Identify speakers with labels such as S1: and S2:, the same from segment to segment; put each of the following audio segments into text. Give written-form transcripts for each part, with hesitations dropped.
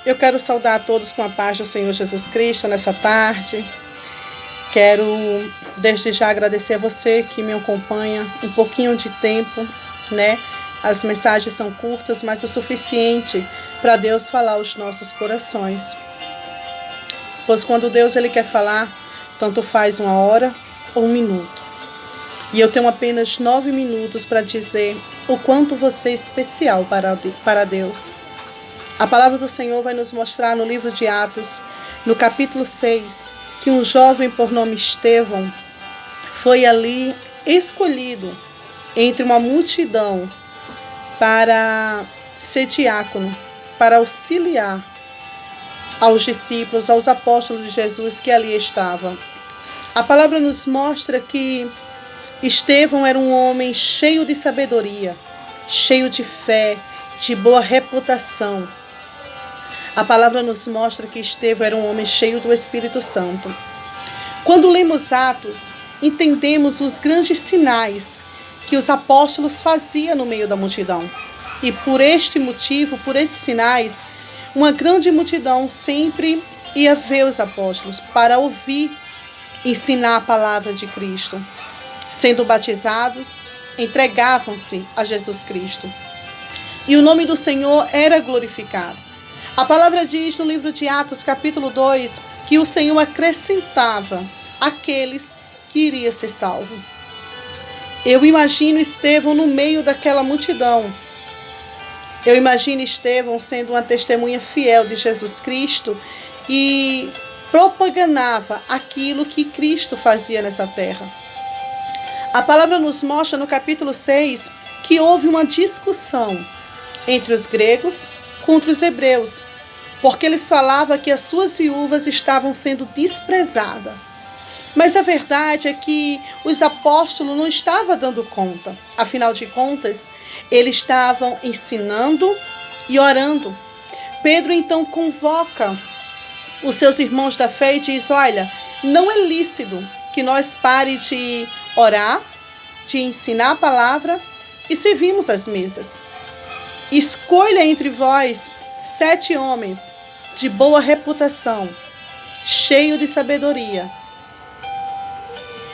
S1: Eu quero saudar a todos com a paz do Senhor Jesus Cristo nessa tarde. Quero desde já agradecer a você que me acompanha um pouquinho de tempo, né? As mensagens são curtas, mas o suficiente para Deus falar aos nossos corações. Pois quando Deus ele quer falar, tanto faz 1 hora ou 1 minuto. E eu tenho apenas 9 minutos para dizer o quanto você é especial para Deus. A palavra do Senhor vai nos mostrar no livro de Atos, no capítulo 6, que um jovem por nome Estevão foi ali escolhido entre uma multidão para ser diácono, para auxiliar aos discípulos, aos apóstolos de Jesus que ali estavam. A palavra nos mostra que Estevão era um homem cheio de sabedoria, cheio de fé, de boa reputação. A palavra nos mostra que Estevão era um homem cheio do Espírito Santo. Quando lemos Atos, entendemos os grandes sinais que os apóstolos faziam no meio da multidão. E por este motivo, por esses sinais, uma grande multidão sempre ia ver os apóstolos para ouvir, ensinar a palavra de Cristo. Sendo batizados, entregavam-se a Jesus Cristo. E o nome do Senhor era glorificado. A palavra diz no livro de Atos, capítulo 2, que o Senhor acrescentava aqueles que iriam ser salvos. Eu imagino Estevão no meio daquela multidão. Eu imagino Estevão sendo uma testemunha fiel de Jesus Cristo e propagandava aquilo que Cristo fazia nessa terra. A palavra nos mostra no capítulo 6 que houve uma discussão entre os gregos contra os hebreus, porque eles falavam que as suas viúvas estavam sendo desprezadas. Mas a verdade é que os apóstolos não estavam dando conta. Afinal de contas, eles estavam ensinando e orando. Pedro então convoca os seus irmãos da fé e diz: olha, não é lícito que nós pare de orar, de ensinar a palavra e servimos as mesas. Escolha entre vós 7 homens de boa reputação, cheio de sabedoria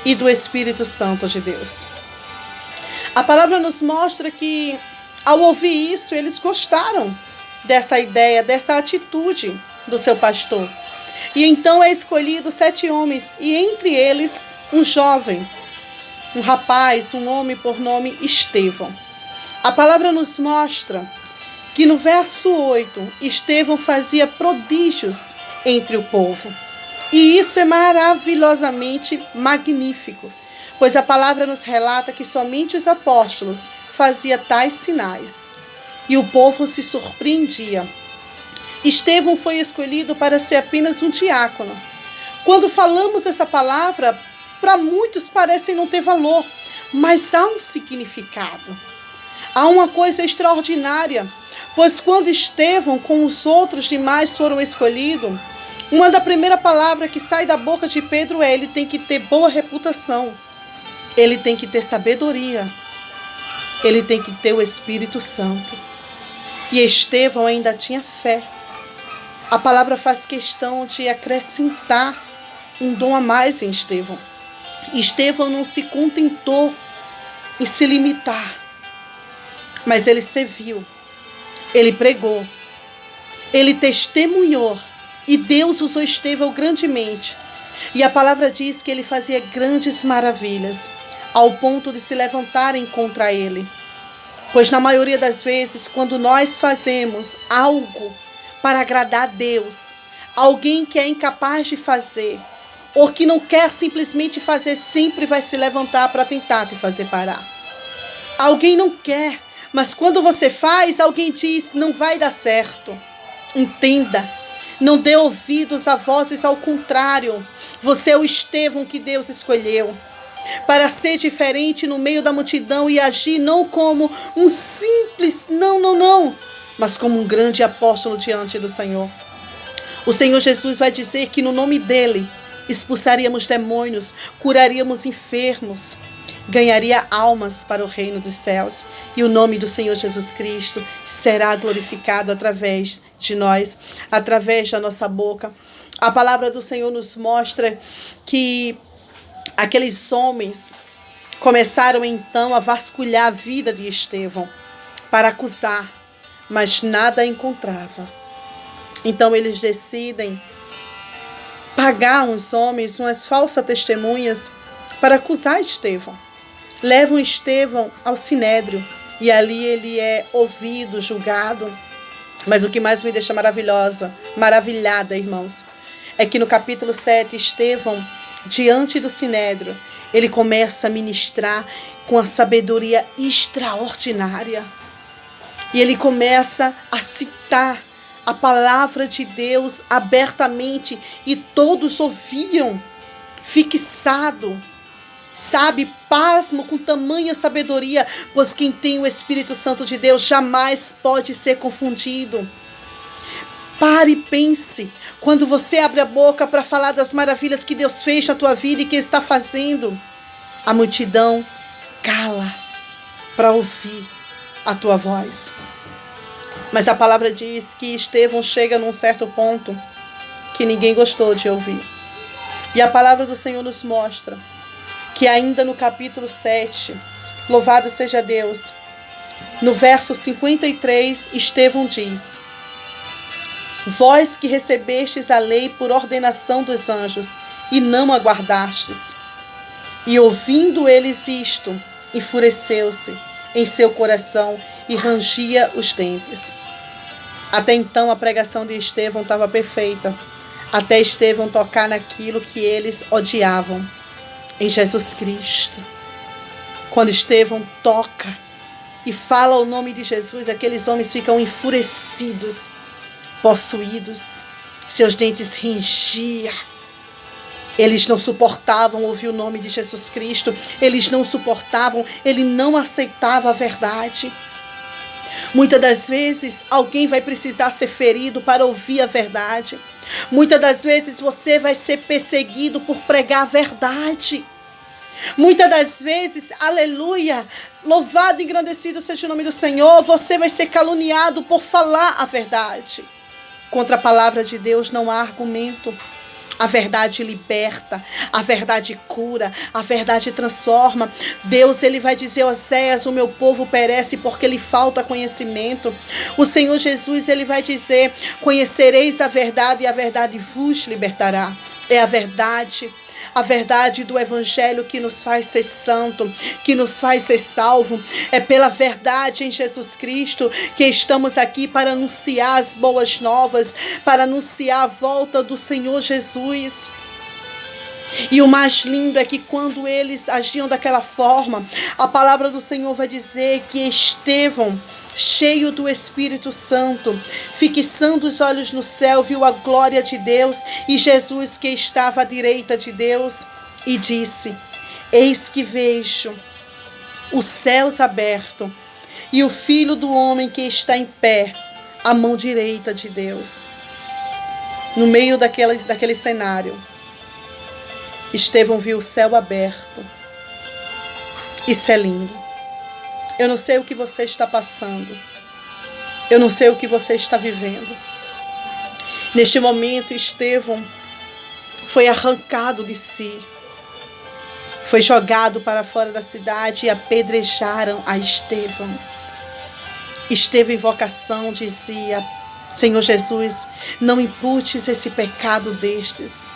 S1: e do Espírito Santo de Deus. A palavra nos mostra que, ao ouvir isso, eles gostaram dessa ideia, dessa atitude do seu pastor. E então é escolhido 7 homens, e entre eles um jovem, um rapaz, um homem por nome Estevão. A palavra nos mostra que no verso 8, Estevão fazia prodígios entre o povo. E isso é maravilhosamente magnífico, pois a palavra nos relata que somente os apóstolos faziam tais sinais. E o povo se surpreendia. Estevão foi escolhido para ser apenas um diácono. Quando falamos essa palavra, para muitos parece não ter valor, mas há um significado. Há uma coisa extraordinária, pois quando Estevão com os outros demais foram escolhidos, uma da primeira palavra que sai da boca de Pedro é: ele tem que ter boa reputação, ele tem que ter sabedoria, ele tem que ter o Espírito Santo. E Estevão ainda tinha fé. A palavra faz questão de acrescentar um dom a mais em Estevão. Estevão não se contentou em se limitar, mas ele serviu, ele pregou, ele testemunhou, e Deus usou Estevão grandemente. E a palavra diz que ele fazia grandes maravilhas, ao ponto de se levantarem contra ele. Pois na maioria das vezes, quando nós fazemos algo para agradar a Deus, alguém que é incapaz de fazer, ou que não quer simplesmente fazer, sempre vai se levantar para tentar te fazer parar. Alguém não quer, mas quando você faz, alguém diz: não vai dar certo. Entenda, não dê ouvidos a vozes ao contrário. Você é o Estevão que Deus escolheu para ser diferente no meio da multidão e agir não como um simples não, mas como um grande apóstolo diante do Senhor. O Senhor Jesus vai dizer que no nome dele expulsaríamos demônios, curaríamos enfermos, ganharia almas para o reino dos céus, e o nome do Senhor Jesus Cristo será glorificado através de nós, através da nossa boca. A palavra do Senhor nos mostra que aqueles homens começaram então a vasculhar a vida de Estevão para acusar, mas nada encontrava. Então eles decidem pagar uns homens, umas falsas testemunhas, para acusar Estevão. Levam Estevão ao Sinédrio e ali ele é ouvido, julgado. Mas o que mais me deixa maravilhada, irmãos, é que no capítulo 7, Estevão, diante do Sinédrio, ele começa a ministrar com a sabedoria extraordinária. E ele começa a citar a palavra de Deus abertamente e todos ouviam, fixado, sabe, pasmo com tamanha sabedoria, pois quem tem o Espírito Santo de Deus jamais pode ser confundido. Pare e pense, quando você abre a boca para falar das maravilhas que Deus fez na tua vida e que está fazendo, a multidão cala para ouvir a tua voz. Mas a palavra diz que Estevão chega num certo ponto que ninguém gostou de ouvir. E a palavra do Senhor nos mostra que ainda no capítulo 7, louvado seja Deus, no verso 53, Estevão diz: vós que recebestes a lei por ordenação dos anjos e não aguardastes. E ouvindo eles isto, enfureceu-se em seu coração e rangia os dentes. Até então a pregação de Estevão estava perfeita, até Estevão tocar naquilo que eles odiavam, em Jesus Cristo. Quando Estevão toca e fala o nome de Jesus, aqueles homens ficam enfurecidos, possuídos, seus dentes rangiam. Eles não suportavam ouvir o nome de Jesus Cristo, eles não suportavam, ele não aceitava a verdade. Muitas das vezes alguém vai precisar ser ferido para ouvir a verdade. Muitas das vezes você vai ser perseguido por pregar a verdade. Muitas das vezes, aleluia, louvado e engrandecido seja o nome do Senhor, você vai ser caluniado por falar a verdade. Contra a palavra de Deus não há argumento. A verdade liberta, a verdade cura, a verdade transforma. Deus, ele vai dizer: Oséias, o meu povo perece porque lhe falta conhecimento. O Senhor Jesus, ele vai dizer: conhecereis a verdade e a verdade vos libertará. É a verdade do Evangelho que nos faz ser santo, que nos faz ser salvo. É pela verdade em Jesus Cristo que estamos aqui para anunciar as boas novas, para anunciar a volta do Senhor Jesus. E o mais lindo é que quando eles agiam daquela forma, a palavra do Senhor vai dizer que Estevão, cheio do Espírito Santo, fixando os olhos no céu, viu a glória de Deus e Jesus que estava à direita de Deus, e disse: eis que vejo os céus abertos e o Filho do Homem que está em pé à mão direita de Deus. No meio daquele cenário, Estevão viu o céu aberto. Isso é lindo. Eu não sei o que você está passando. Eu não sei o que você está vivendo. Neste momento, Estevão foi arrancado de si. Foi jogado para fora da cidade e apedrejaram a Estevão. Estevão, em vocação, dizia: Senhor Jesus, não imputes esse pecado destes.